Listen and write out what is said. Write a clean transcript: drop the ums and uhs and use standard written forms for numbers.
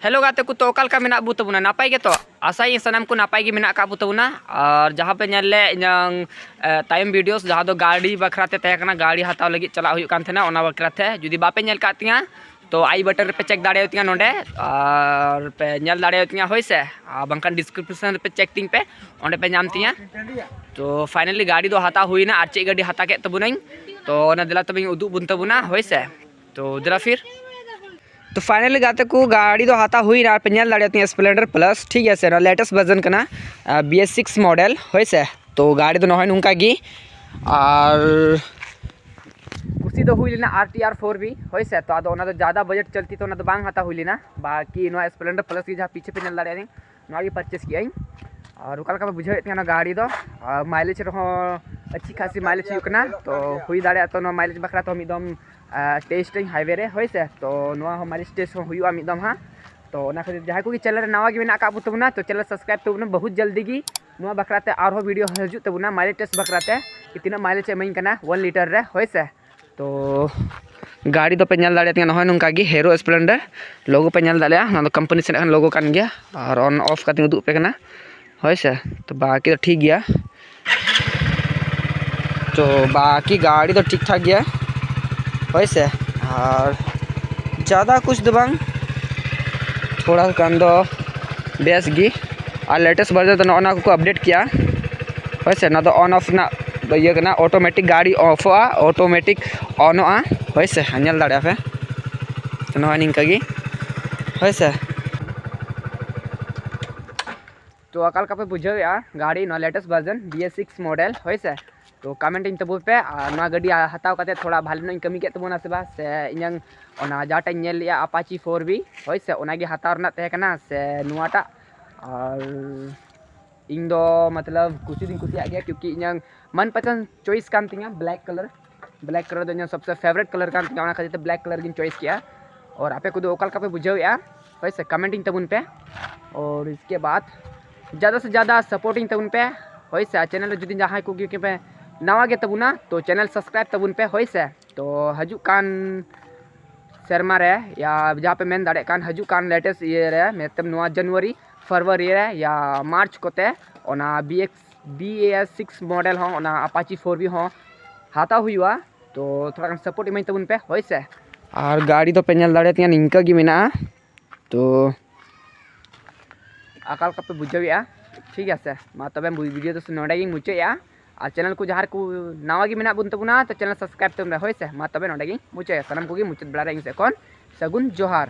Hello गाते को तो ओकाल का मेना बु तबुना नापाय गे तो आशा सनाम को नापाय गे मेना का बु तबुना और जहाँ पे नेले टाइम वीडियोस जहाँ दो गाड़ी बखराते तय करना गाड़ी हताव लगी चला हुई कान थे ओना बखराते जुदी बापे नेल कातिया तो आई बटन पे चेक दाड़े होतिया नोडे और पे नेल दाड़े होतिया होय से बंकन डिस्क्रिप्शन पे चेक टिंग पे ओंडे पे नामतिया तो फाइनली गाड़ी दो हता हुई ना आर चे गाड़ी हता के तबुनाई तो ओना दिला तबे उदु बुन तबुना होय से तो दिला फिर तो फाइनली गाते को गाड़ी दो हाथा हुई ना पे नेल दाड़े स्प्लेंडर प्लस ठीक है सर लेटेस्ट वर्जन कना BS6 मॉडल होय से तो गाड़ी दो नहय नुंका गी और कुसी दो हुई लेना RTR 4B होय से तो आदो ओना दो ज़्यादा बजट चलती तो ओना दो बांग हाथा हुई लेना बाकी नो स्प्लेंडर प्लस की जहाँ पीछे पे नेल दाड़े नो की परचेस किया और उकाल का बुझे ना गाड़ी दो माइलेज रहो अच्छी खासी माइलेज हुकना तो हुई दाड़े तो नो माइलेज बखरा तो मिदम टेस्ट हाईवे रे होय से तो नो माइलेज टेस्ट हुआ मिदम हाँ तो ना खातिर जहाँ को चैनल नवा गे मेना का तबना तो चैनल सब्सक्राइब तबना बहुत जल्दी गी नो बखराते आरो वीडियो हजू तबना माइलेज टेस्ट बखराते कि तीना माइलेज एमई कना 1 लीटर रे होय से तो गाड़ी दो पे नेल दाड़े नहय नुंका गी हेरो स्प्लेंडर लोगो पे नेल दाड़े ना कंपनी से लोगो कान गया और ऑन ऑफ का उदुग पे कना होय से तो बाकी तो ठीक गया तो बाकी गाड़ी तो ठीक ठाक गया होय से और ज़्यादा कुछ दो बांग थोड़ा कान दो बेस गी और लेटेस्ट वर्जन तो ना को अपडेट किया होय से ना तो ऑन ऑफ ना ये करना ऑटोमेटिक गाड़ी ऑफ ऑटोमेटिक ऑन होय से नेल दाड़े पे तो ना निंका गी होय से तो अकाल का पे बुझे गाड़ी no latest version BS6 model होय से तो कमेंट तब पे ना गाड़ी हताव कते थोड़ा भालो कमी के तबना से बास से इनंग ओना जाटा नेल लिया अपाची 4B होय से ओनागे हताव ना तहे कना से नुआटा और इन दो मतलब कुछ दिन कुछ आ गया क्योंकि इनंग मन पसंद चॉइस कान तिया ब्लैक कलर दो इन सबसे फेवरेट कलर कान तिया ओना खातिर ब्लैक कलर गिन चॉइस किया और आपे को ओकाल का पे बुझे होय से कमेंटिंग तबुन पे और इसके बाद ज़्यादा से ज़्यादा सपोर्टिंग तबुन पे होय से चैनल जुदी जहाँ को क्योंकि पे नवा गे तबुना तो चैनल सब्सक्राइब तबुन पे होय से तो हजू कान शर्मा रे या जहाँ पे मेन दाड़े कान हजू कान लेटेस्ट ये रे मतलब नवा जनवरी फरवरी रे या मार्च कोते ओना BS6 मॉडल हो ओना अपाची 4B हो हाथा हुआ तो थोड़ा सपोर्ट इमाई तबुन पे होय से और गाड़ी तो पे नेल दाड़े तिया निंका गी मेना तो अकाल का पे बुझे ठीक है से मा तबे वीडियो तो नोडे गी मुचे और चैनल को जहाँ को नवा गी मेना बुन तबुना तो चैनल सब्सक्राइब तबना होय से मा तबे नोडे गी मुचे सनम को गी मुचे बड़ा रे से कौन सगुन जोहार।